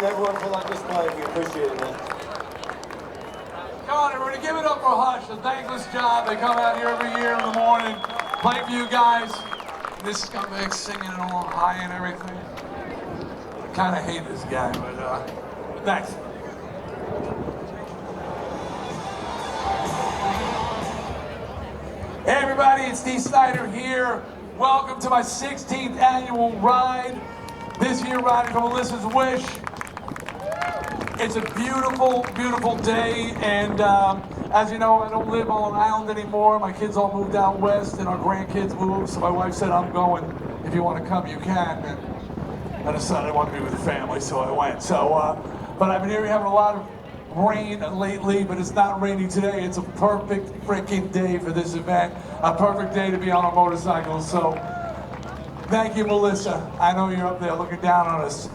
everyone for letting us play. We appreciate it, man. Come on, everybody, give it up for Hush, a thankless job. They come out here every year in the morning, play for you guys. This scumbag singing and all high and everything. I kind of hate this guy, but thanks. Hey everybody, it's Dee Snider here. Welcome to my 16th annual ride. This year riding for Melissa's Wish. It's a beautiful, beautiful day, and as you know, I don't live on Long Island anymore. My kids all moved out west, and our grandkids moved, so my wife said, I'm going. If you want to come, you can. And I decided I wanted to be with the family, so I went. But I've been here having a lot of rain lately, but it's not raining today. It's a perfect freaking day for this event. A perfect day to be on a motorcycle, so thank you, Melissa. I know you're up there looking down on us.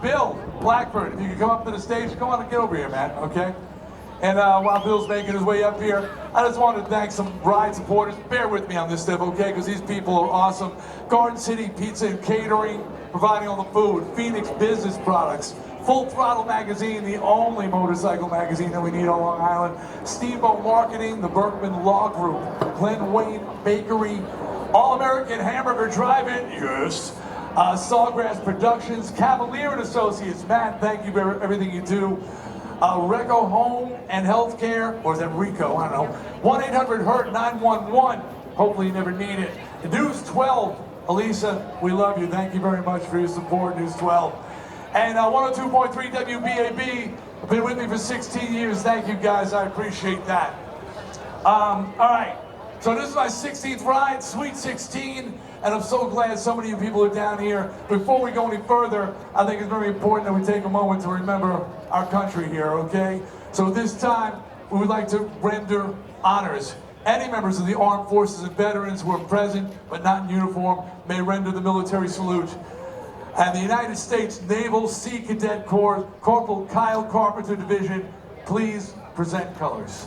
Bill Blackbird, if you could come up to the stage, come on and get over here, man, okay? And while Bill's making his way up here, I just wanted to thank some ride supporters. Bear with me on this stuff, okay? Because these people are awesome. Garden City Pizza and Catering, providing all the food. Phoenix Business Products. Full Throttle Magazine, the only motorcycle magazine that we need on Long Island. Steamboat Marketing, the Berkman Law Group. Glen Wayne Bakery. All-American Hamburger Drive-In, yes. Sawgrass Productions, Cavalier and Associates. Matt, thank you for everything you do. Reco Home and Healthcare, or is that Rico? I don't know. 1-800-HURT-911. Hopefully you never need it. News 12, Elisa, we love you. Thank you very much for your support, News 12. And 102.3 WBAB, been with me for 16 years. Thank you guys, I appreciate that. All right, so this is my 16th ride, Sweet 16. And I'm so glad so many of you people are down here. Before we go any further, I think it's very important that we take a moment to remember our country here, okay? So at this time, we would like to render honors. Any members of the armed forces and veterans who are present but not in uniform may render the military salute. And the United States Naval Sea Cadet Corps, Corporal Kyle Carpenter Division, please present colors.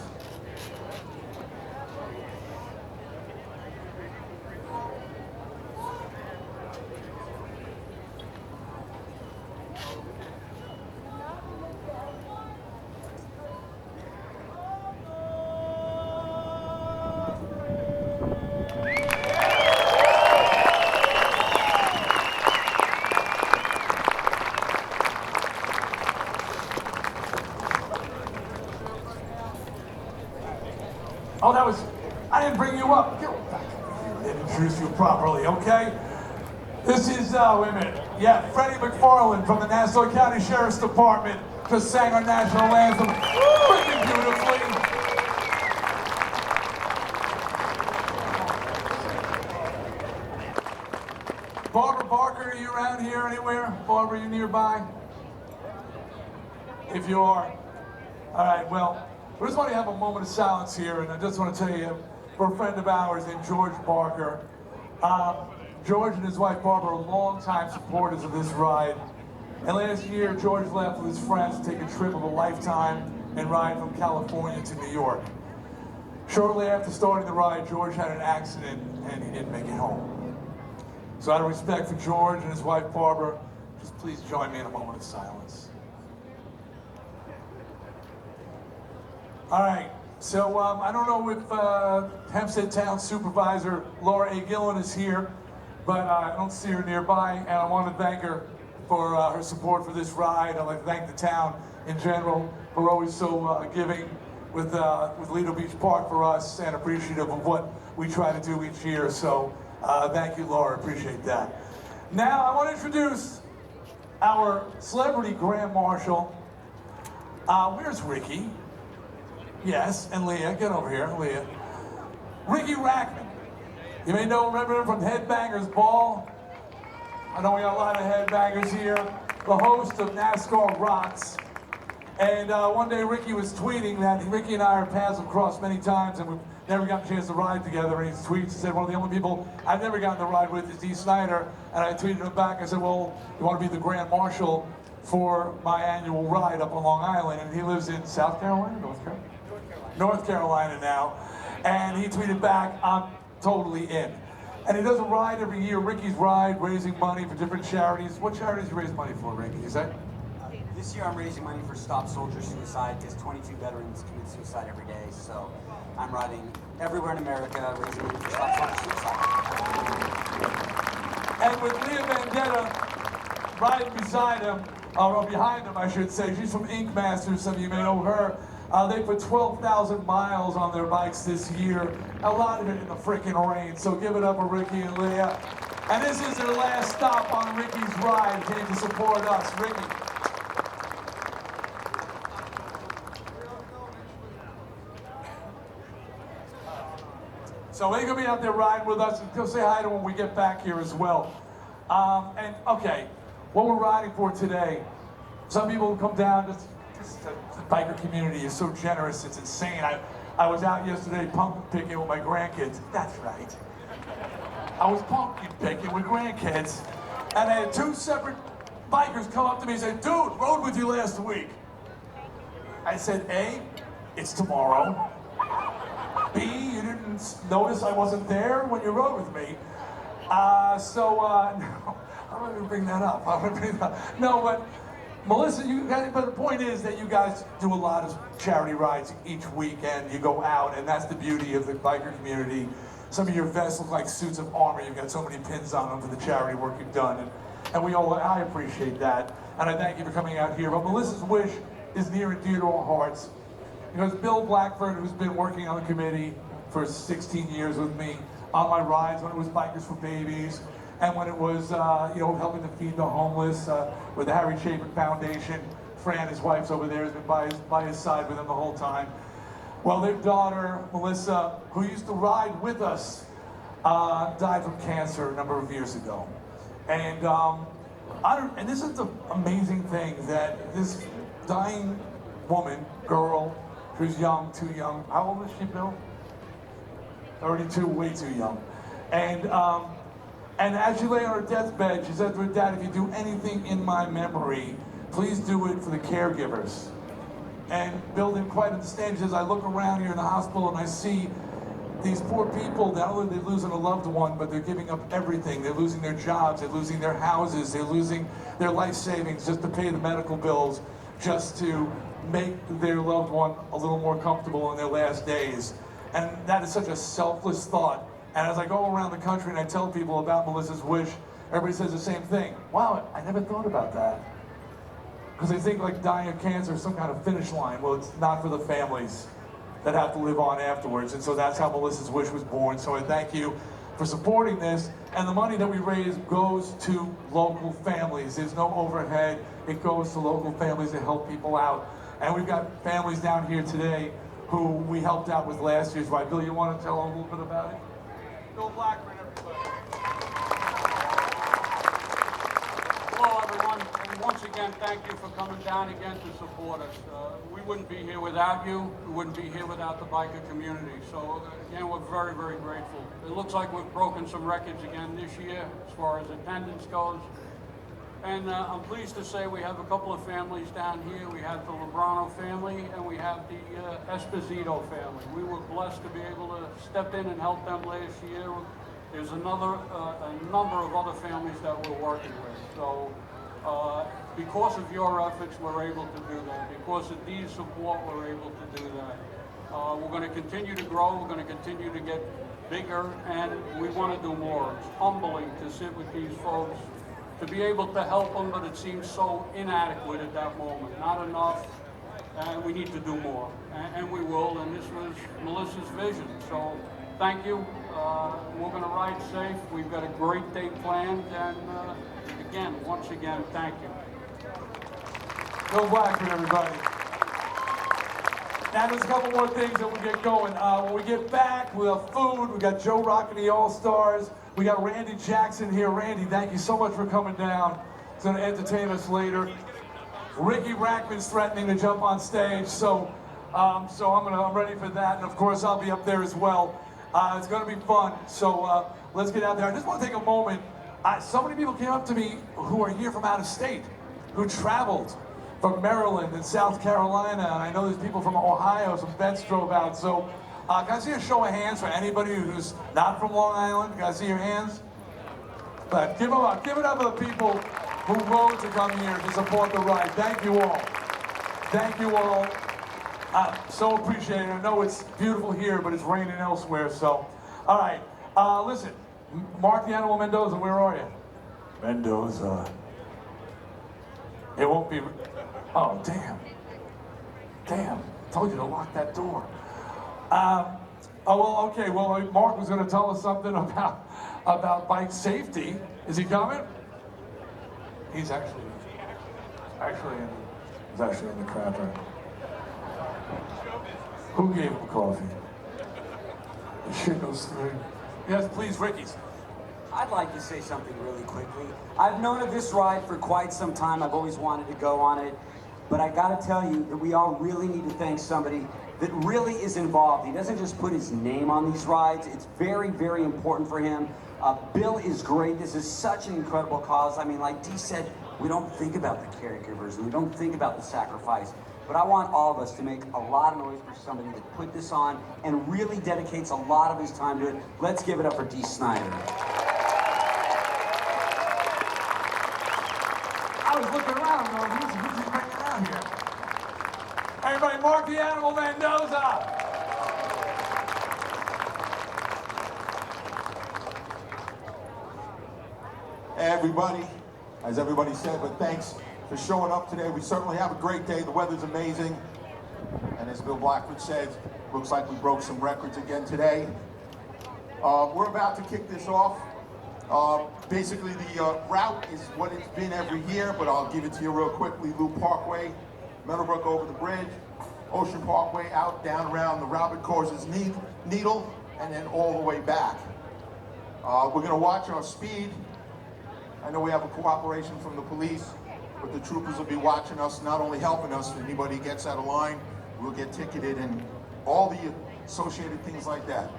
Oh, that was, I didn't bring you up. Get back over here. I didn't introduce you properly, okay? This is, wait a minute. Yeah, Freddie McFarland from the Nassau County Sheriff's Department just sang our national anthem freaking beautifully. Barbara Barker, are you around here anywhere? Barbara, you nearby? If you are. All right, well, we just want to have a moment of silence here, and I just want to tell you, for a friend of ours named George Barker. George and his wife Barbara are longtime supporters of this ride. And last year, George left with his friends to take a trip of a lifetime and ride from California to New York. Shortly after starting the ride, George had an accident and he didn't make it home. So out of respect for George and his wife Barbara, just please join me in a moment of silence. All right, so I don't know if Hempstead Town Supervisor Laura A. Gillen is here, but I don't see her nearby, and I want to thank her for her support for this ride. I'd like to thank the town in general for always so giving with Lido Beach Park for us, and appreciative of what we try to do each year. So thank you, Laura, appreciate that. Now I want to introduce our celebrity Grand Marshal. Where's Ricky? Yes, and Leah, get over here, Leah. Ricky Rackman. You may remember him from Headbangers Ball. I know we got a lot of headbangers here. The host of NASCAR Rocks. And one day Ricky was tweeting that Ricky and I are paths have crossed many times and we've never gotten a chance to ride together. And he tweets, he said, one of the only people I've never gotten to ride with is Dee Snider. And I tweeted him back, I said, well, you want to be the Grand Marshal for my annual ride up on Long Island? And he lives in South Carolina, North Carolina? North Carolina now, and he tweeted back, I'm totally in. And he does a ride every year, Ricky's Ride, raising money for different charities. What charities do you raise money for, Ricky? Is that This year I'm raising money for Stop Soldier Suicide because 22 veterans commit suicide every day. So I'm riding everywhere in America raising money for Stop Soldier Suicide. And with Leah Vendetta riding beside him, or behind him I should say, she's from Ink Masters, some of you may know her. They put 12,000 miles on their bikes this year, a lot of it in the freaking rain. So give it up for Ricky and Leah. And this is their last stop on Ricky's ride, came to support us. Ricky. So they're gonna be out there riding with us, and go say hi to them when we get back here as well. And okay, what we're riding for today, some people come down, the biker community is so generous, it's insane. I was out yesterday pumpkin picking with my grandkids. That's right. I was pumpkin picking with grandkids, and I had two separate bikers come up to me and say, dude, rode with you last week. I said, A, it's tomorrow. B, you didn't notice I wasn't there when you rode with me. No, I'm not gonna bring that up. No, but Melissa, but the point is that you guys do a lot of charity rides each weekend. You go out, and that's the beauty of the biker community. Some of your vests look like suits of armor. You've got so many pins on them for the charity work you've done, and I appreciate that, and I thank you for coming out here. But Melissa's wish is near and dear to our hearts. Because Bill Blackford, who's been working on the committee for 16 years with me on my rides, when it was Bikers for Babies, and when it was, helping to feed the homeless with the Harry Chapin Foundation. Fran, his wife's over there, has been by his side with him the whole time. Well, their daughter, Melissa, who used to ride with us, died from cancer a number of years ago. And and this is the amazing thing, that this dying woman, girl, who's young, too young. How old is she, Bill? 32, way too young. And as she lay on her deathbed, she said to her dad, if you do anything in my memory, please do it for the caregivers. And Bill didn't quite understand. He says, I look around here in the hospital and I see these poor people, not only are they losing a loved one, but they're giving up everything. They're losing their jobs, they're losing their houses, they're losing their life savings just to pay the medical bills, just to make their loved one a little more comfortable in their last days. And that is such a selfless thought. And as I go around the country and I tell people about Melissa's wish, everybody says the same thing. Wow, I never thought about that. Because they think like dying of cancer is some kind of finish line. Well, it's not for the families that have to live on afterwards. And so that's how Melissa's wish was born. So I thank you for supporting this. And the money that we raise goes to local families. There's no overhead. It goes to local families to help people out. And we've got families down here today who we helped out with last year's ride. Bill, you want to tell them a little bit about it? Bill Blackburn, everybody. Hello, everyone. And once again, thank you for coming down again to support us. We wouldn't be here without you. We wouldn't be here without the biker community. So again, we're very, very grateful. It looks like we've broken some records again this year as far as attendance goes. And I'm pleased to say we have a couple of families down here. We have the Lebrano family and we have the Esposito family. We were blessed to be able to step in and help them last year. There's a number of other families that we're working with. So because of your efforts, we're able to do that. Because of Dee's support, we're able to do that. We're going to continue to grow. We're going to continue to get bigger, and we want to do more. It's humbling to sit with these folks, to be able to help them, but it seems so inadequate at that moment. Not enough, and we need to do more. And we will, and this was Melissa's vision. So thank you. We're going to ride safe. We've got a great day planned, and again, once again, thank you. Bill Blackford, everybody. Now there's a couple more things that we get going. When we get back, we'll have food. We got Joe Rock and the All-Stars. We got Randy Jackson here. Randy, thank you so much for coming down. He's going to entertain us later. Ricky Rackman's threatening to jump on stage, so I'm ready for that. And of course, I'll be up there as well. It's going to be fun. So let's get out there. I just want to take a moment. So many people came up to me who are here from out of state, who traveled from Maryland and South Carolina, and I know there's people from Ohio. Some vets drove out. So can I see a show of hands for anybody who's not from Long Island? Can I see your hands? But give it up for the people who rode to come here to support the ride. Thank you all. Thank you all. So appreciate it. I know it's beautiful here, but it's raining elsewhere, so. All right, listen, Mark the Animal Mendoza, where are you? Mendoza. It won't be, oh, damn. Damn, told you to lock that door. Oh, well, okay, well, Mark was gonna tell us something about bike safety. Is he coming? He's actually in the crapper. Who gave him coffee? The shit goes through. Yes, please, Ricky's. I'd like to say something really quickly. I've known of this ride for quite some time. I've always wanted to go on it. But I gotta tell you that we all really need to thank somebody that really is involved. He doesn't just put his name on these rides. It's very, very important for him. Bill is great. This is such an incredible cause. I mean, like Dee said, we don't think about the caregivers and we don't think about the sacrifice. But I want all of us to make a lot of noise for somebody that put this on and really dedicates a lot of his time to it. Let's give it up for Dee Snider. I was looking around going, who's he bringing around here? Everybody, Mark the Animal Mendoza! Hey everybody, as everybody said, but thanks for showing up today. We certainly have a great day. The weather's amazing. And as Bill Blackford said, looks like we broke some records again today. We're about to kick this off. Basically, the route is what it's been every year, but I'll give it to you real quickly. Loop Parkway, Meadowbrook over the bridge, Ocean Parkway out, down around the Robert Courses Needle, and then all the way back. We're gonna watch our speed. I know we have a cooperation from the police, but the troopers will be watching us, not only helping us, if anybody gets out of line, we'll get ticketed and all the associated things like that,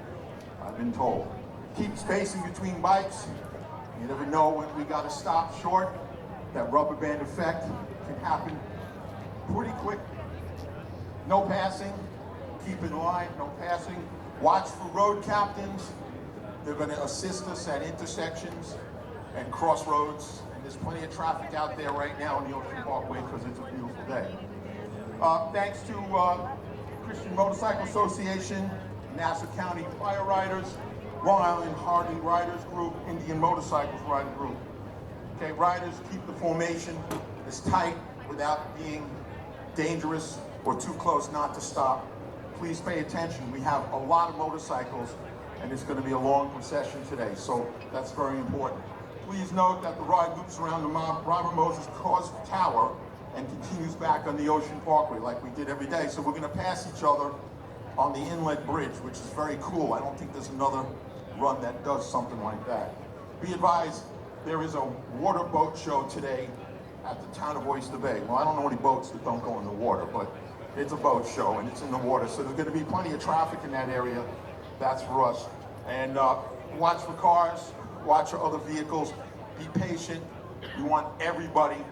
I've been told. Keep spacing between bikes. You never know when we gotta stop short. That rubber band effect can happen pretty quick. No passing, keep in line, no passing. Watch for road captains. They're gonna assist us at intersections and crossroads. And there's plenty of traffic out there right now in the Ocean Parkway because it's a beautiful day. Thanks to Christian Motorcycle Association, Nassau County Fire Riders, Long Island Hardy Riders Group, Indian Motorcycles Rider Group. Okay, riders, keep the formation as tight without being dangerous or too close not to stop. Please pay attention. We have a lot of motorcycles and it's going to be a long procession today, so that's very important. Please note that the ride loops around the Robert Moses Cause Tower and continues back on the Ocean Parkway like we did every day. So we're going to pass each other on the inlet bridge, which is very cool. I don't think there's another run that does something like that. Be advised, there is a water boat show today at the town of Oyster Bay. Well, I don't know any boats that don't go in the water, but it's a boat show and it's in the water. So there's going to be plenty of traffic in that area. That's for us. And watch for cars, watch for other vehicles. Be patient. We want everybody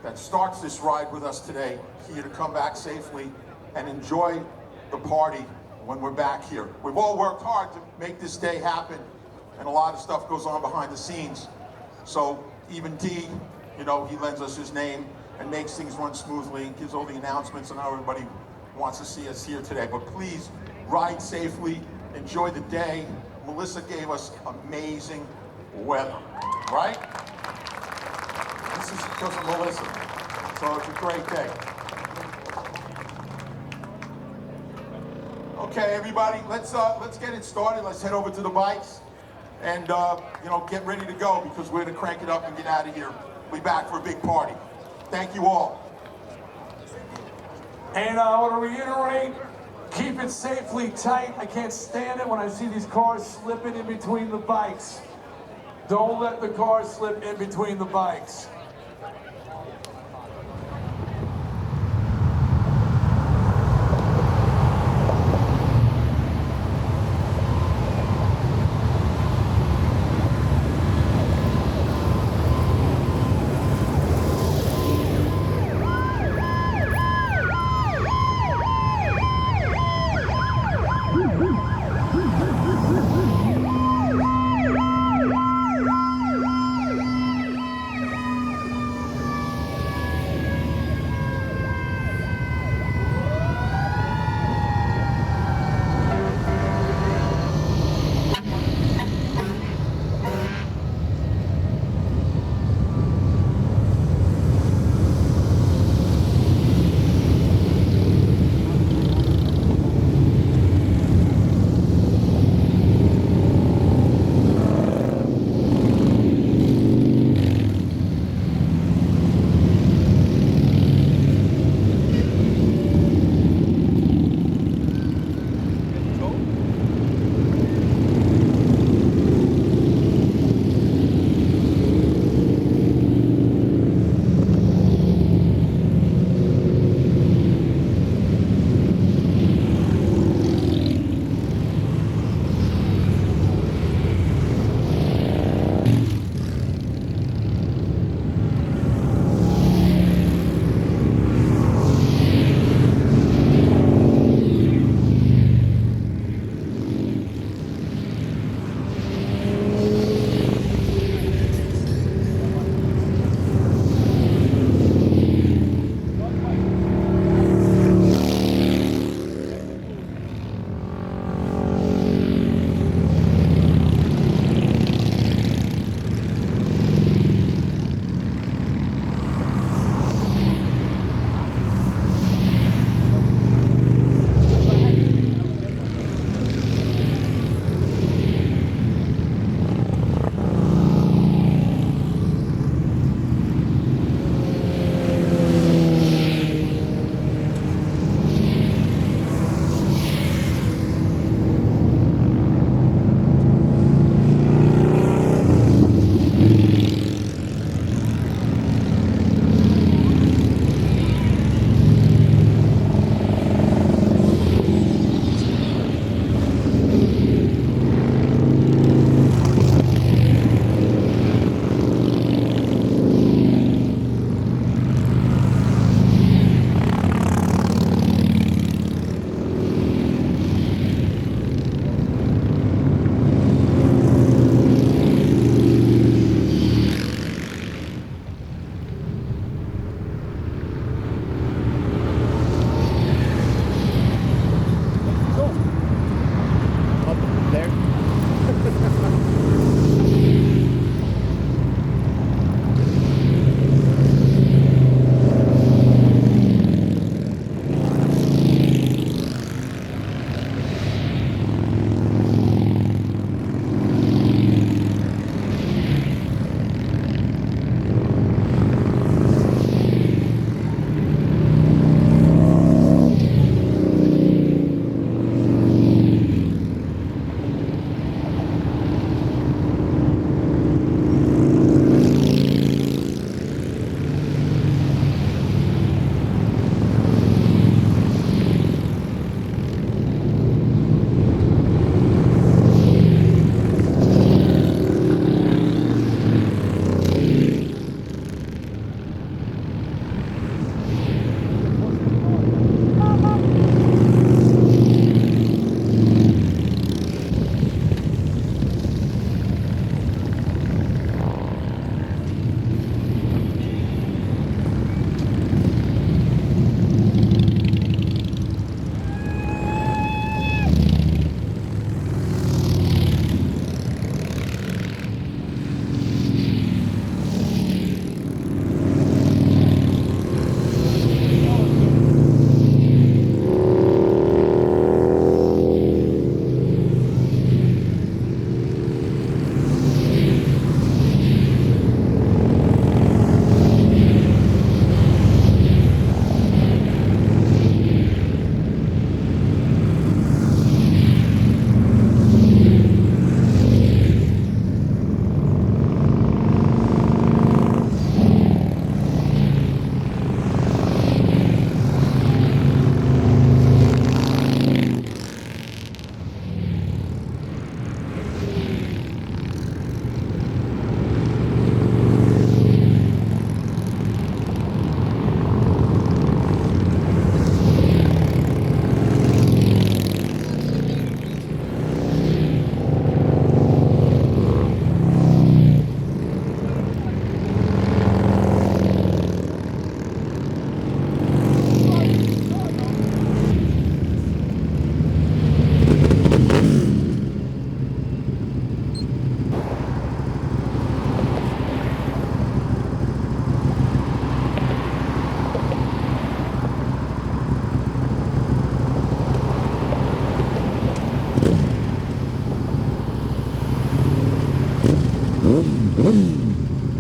that starts this ride with us today here to come back safely and enjoy the party when we're back here. We've all worked hard to make this day happen, and a lot of stuff goes on behind the scenes. So even Dee, you know, he lends us his name and makes things run smoothly and gives all the announcements, and now everybody wants to see us here today. But please, ride safely, enjoy the day. Melissa gave us amazing weather, right? This is because of Melissa, so it's a great day. Okay, everybody, let's get it started. Let's head over to the bikes and you know, get ready to go because we're gonna crank it up and get out of here. We'll be back for a big party. Thank you all. And I want to reiterate, keep it safely tight. I can't stand it when I see these cars slipping in between the bikes. Don't let the cars slip in between the bikes.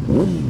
Woo!